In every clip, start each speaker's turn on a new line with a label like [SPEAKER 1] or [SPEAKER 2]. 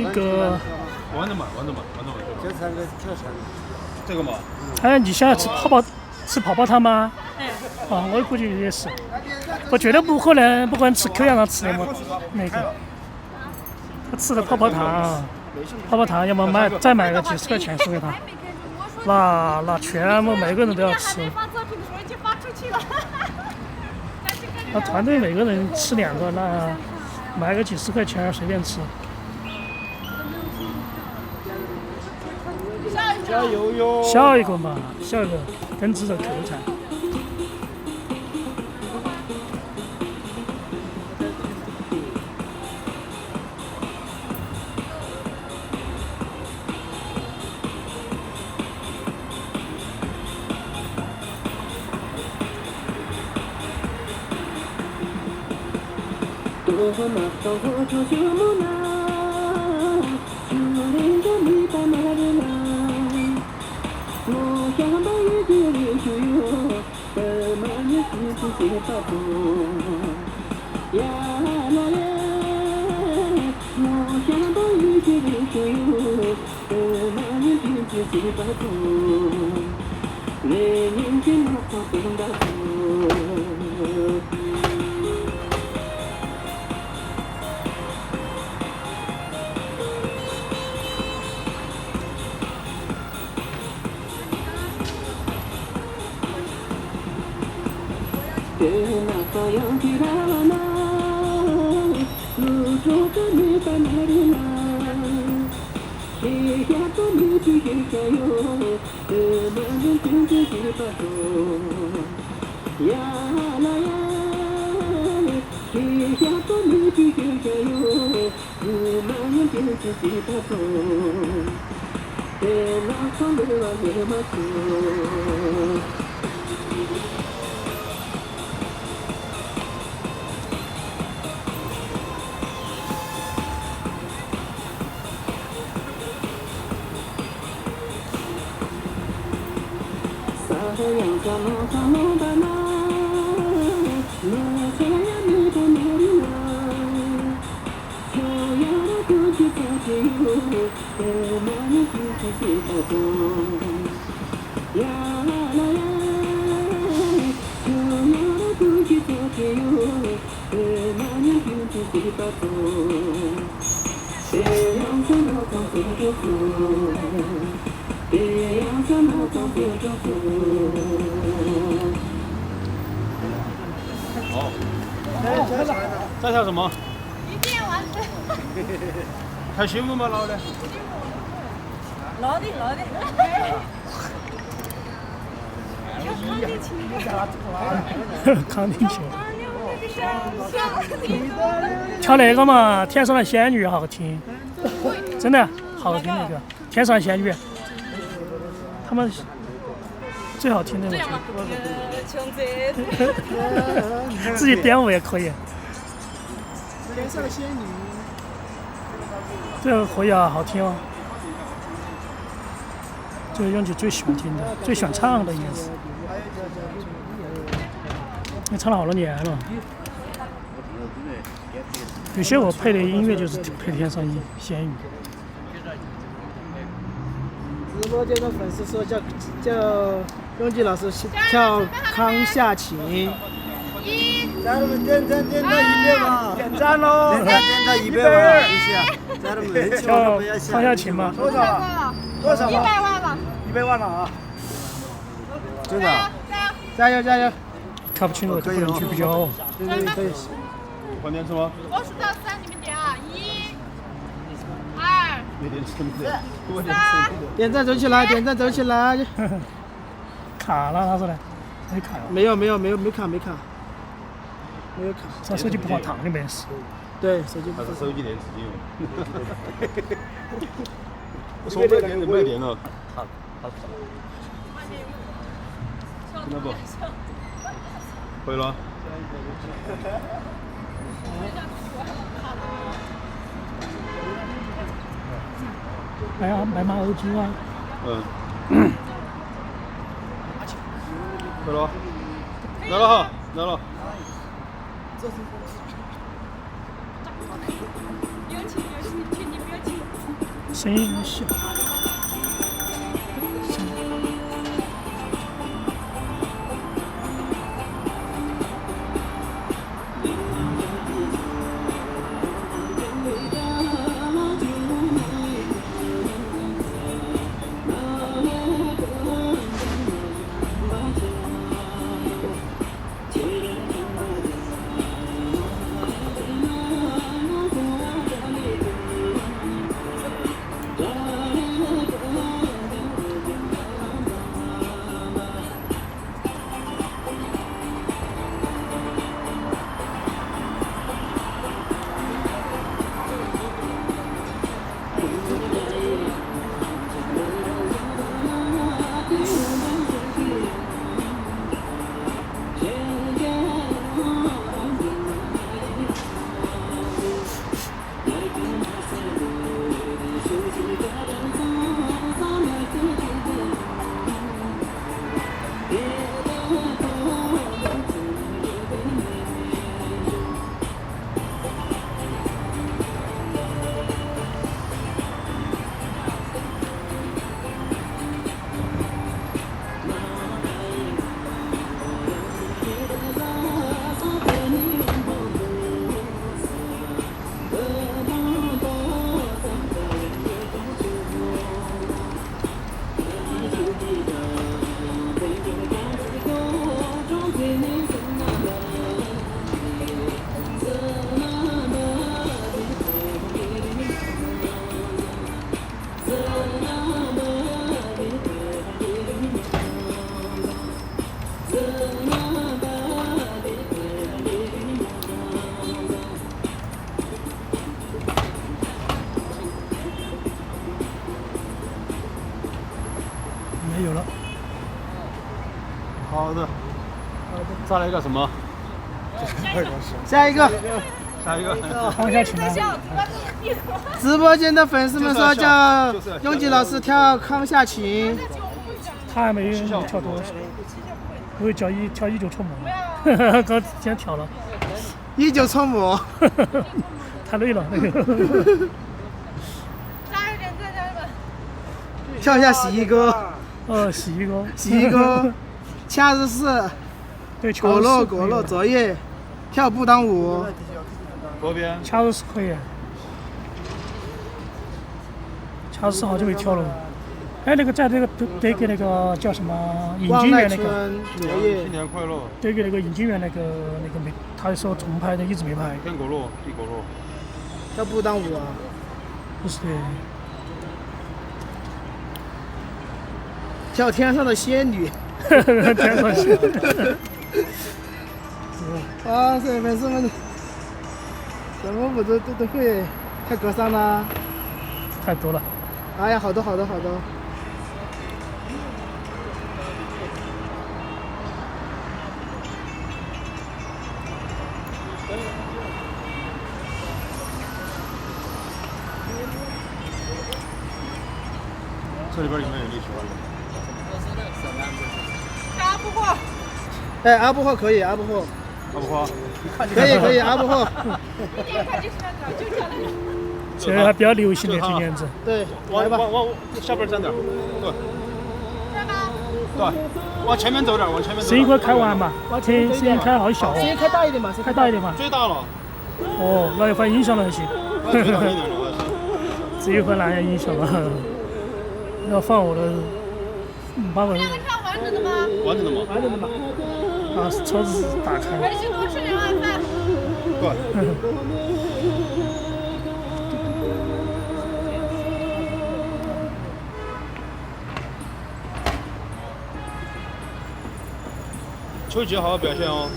[SPEAKER 1] 个。
[SPEAKER 2] 玩的嘛。
[SPEAKER 3] 这三个特产。
[SPEAKER 2] 这个嘛。
[SPEAKER 1] 哎，你想要吃泡泡糖吗？哦，我估计也是。我觉得不可能，不可能吃口香糖吃的么那个。他吃的泡泡糖，要么再买个几十块钱送给他。那全部每个人都要吃。那团队每个人吃2个，那买个几十块钱随便吃。
[SPEAKER 3] 加油哟！
[SPEAKER 1] 下一个跟着口才。
[SPEAKER 2] 好。再跳什么？
[SPEAKER 4] 一遍完成。
[SPEAKER 2] 还幸福吗，老的？
[SPEAKER 4] 老的。
[SPEAKER 1] 康定琴。跳那个嘛，天上的仙女好听，真的好听那个天上仙女，他们最好听的那个。自己编舞也可以。
[SPEAKER 3] 天上的仙女。
[SPEAKER 1] 这个可以啊，好听哦。这个用起最喜欢听的、最喜欢唱的应该是。你唱了好多年了。有些我配的音乐就是配天上仙女。
[SPEAKER 3] 直播间的粉丝说叫雍吉老师跳康夏琴。家人们点赞100吧！点赞喽！点赞100吧！谢谢。家人们，
[SPEAKER 1] 跳康夏琴吗？
[SPEAKER 3] 多少了
[SPEAKER 4] 100万了。
[SPEAKER 3] 100万了啊！真的。加油！
[SPEAKER 1] 看不清楚，这不能去比较。
[SPEAKER 3] 对，可以。
[SPEAKER 2] 换电池吗？
[SPEAKER 4] 我数到3，你们点啊！1、2、3。
[SPEAKER 3] 点赞走起来！
[SPEAKER 1] 卡了，他说的，没卡。
[SPEAKER 3] 没卡。
[SPEAKER 1] 这手机不放糖的没事。
[SPEAKER 3] 对，手机不放。
[SPEAKER 2] 还是手机电池机用。我说没电了。好。听到不？回了。
[SPEAKER 1] 买马欧猪啊。
[SPEAKER 2] 回了。来了哈，来了。
[SPEAKER 4] 有请，请你不要请。
[SPEAKER 1] 声音很小。没有了。
[SPEAKER 2] 好的，再来一个什么？
[SPEAKER 3] 下一个，
[SPEAKER 2] 下一个。
[SPEAKER 1] 放下去了。
[SPEAKER 3] 直播间的粉丝们说叫拥挤老师跳康夏情。
[SPEAKER 1] 他还没跳多少，我跳一就出门了，刚先跳了。
[SPEAKER 3] 19搓魔，
[SPEAKER 1] 太累了那个。
[SPEAKER 4] 加油点，再加油点！
[SPEAKER 3] 跳一下洗衣歌，
[SPEAKER 1] 洗衣歌，
[SPEAKER 3] 洗衣歌，恰日式，
[SPEAKER 1] 对，
[SPEAKER 3] 果肉，昨夜跳步当舞，
[SPEAKER 2] 左边。
[SPEAKER 1] 恰日式可以。恰日式好久没跳了。哎，那个在那个得给那个叫什么尹
[SPEAKER 3] 望
[SPEAKER 1] 金元那个，
[SPEAKER 3] 麦村昨夜
[SPEAKER 2] 新，年快乐。
[SPEAKER 1] 得给那个尹金元那个没，他说重拍的一直没拍。
[SPEAKER 2] 天果肉，地果肉。
[SPEAKER 3] 跳步当舞啊！
[SPEAKER 1] 不是的。
[SPEAKER 3] 跳天上的仙女。
[SPEAKER 1] 天上去。
[SPEAKER 3] 哇塞，粉丝们什么舞都会，太格桑了！
[SPEAKER 1] 太多了。
[SPEAKER 3] 哎呀，好多。
[SPEAKER 2] 这里边有没有立球？
[SPEAKER 4] 阿布货，
[SPEAKER 3] 哎，阿布货可以，阿布货
[SPEAKER 2] 阿布花。
[SPEAKER 3] 可以，阿布货。
[SPEAKER 4] 一点快就是那个，就跳那个。
[SPEAKER 1] 这还比较流行的今年子。
[SPEAKER 3] 对，来吧。
[SPEAKER 2] 往下边站点。对。
[SPEAKER 4] 这吗？
[SPEAKER 2] 对，往前面走点，往前面走。
[SPEAKER 1] 声音快开完嘛，声音开好小
[SPEAKER 3] 声音
[SPEAKER 1] 哦，
[SPEAKER 3] 开大一点嘛，
[SPEAKER 1] 开大一点嘛。
[SPEAKER 2] 最大了。
[SPEAKER 1] 哦，那要放音响了行。
[SPEAKER 2] 最大一点了。
[SPEAKER 1] 这一会拿下音响了，要放我的，把我的
[SPEAKER 4] 跳完整的吗？
[SPEAKER 2] 完整的吗？
[SPEAKER 3] 完整的嘛。
[SPEAKER 1] 把车子打开。
[SPEAKER 4] 还是多吃点晚饭。
[SPEAKER 2] 对。秋节好好表现哦。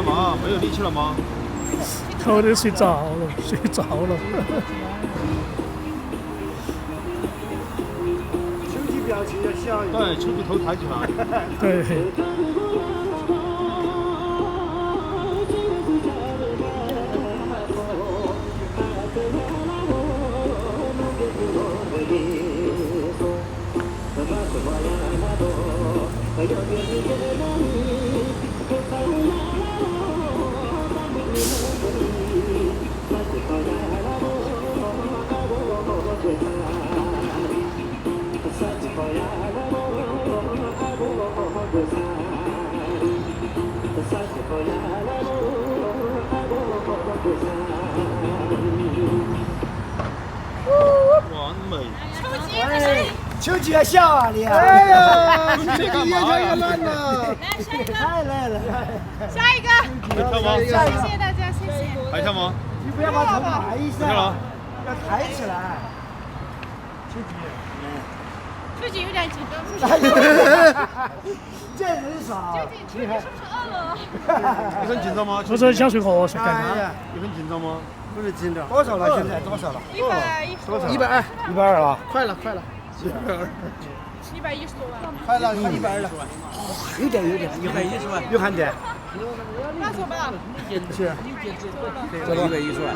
[SPEAKER 2] 干嘛？没有力气了吗？
[SPEAKER 1] 头都睡着了，睡着了。
[SPEAKER 3] 身体表情要笑一点。
[SPEAKER 2] 对，手比头抬起来。
[SPEAKER 1] 对。
[SPEAKER 2] 完美。
[SPEAKER 3] 秋菊要笑啊你！哎呀，你这个越跳越乱了。太累了。
[SPEAKER 4] 下一个，
[SPEAKER 2] 还跳吗？
[SPEAKER 4] 谢谢大家，谢谢。
[SPEAKER 2] 还跳吗？
[SPEAKER 3] 你不要把头埋一下，
[SPEAKER 2] 不跳了。
[SPEAKER 3] 要抬起来。
[SPEAKER 4] 秋菊有点紧张，
[SPEAKER 3] 这人少。
[SPEAKER 4] 秋菊是不是饿了？
[SPEAKER 2] 你很紧张吗？
[SPEAKER 1] 不是想睡瞌睡，感觉。
[SPEAKER 2] 你很紧张吗？
[SPEAKER 3] 不是紧张。多少了？现在多少了
[SPEAKER 4] 110。
[SPEAKER 3] 120。120了。快了。
[SPEAKER 4] 110多万。
[SPEAKER 3] 快了，120了。有点，110万。有喊点。
[SPEAKER 4] 那走吧。
[SPEAKER 3] 是。这110万。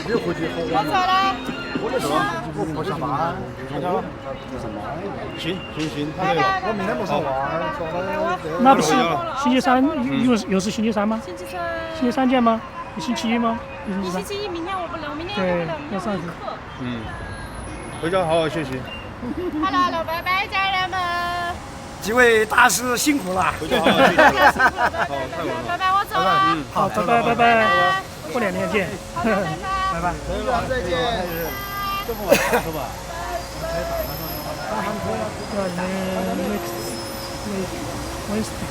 [SPEAKER 3] 别回去。
[SPEAKER 4] 我走了。
[SPEAKER 3] 我走了。我不上班。
[SPEAKER 2] 行，
[SPEAKER 4] 拜拜。
[SPEAKER 3] 我明天不上班。
[SPEAKER 1] 那不是星期三又是星期三吗？
[SPEAKER 4] 星期三。
[SPEAKER 1] 星期三见吗？你星期一吗？
[SPEAKER 4] 你星期一，明天我不能，明天
[SPEAKER 1] 对
[SPEAKER 4] 我不能，
[SPEAKER 1] 要上学。
[SPEAKER 2] 回家好好休息。
[SPEAKER 4] Hello， 拜拜，家人们。
[SPEAKER 3] 几位大师辛苦了。
[SPEAKER 2] 回家好好休息。
[SPEAKER 4] 好，太晚了。拜拜，我走了。
[SPEAKER 1] 好，拜拜，过2天见。
[SPEAKER 3] 拜拜。再见。这么晚是吧？Wednesday.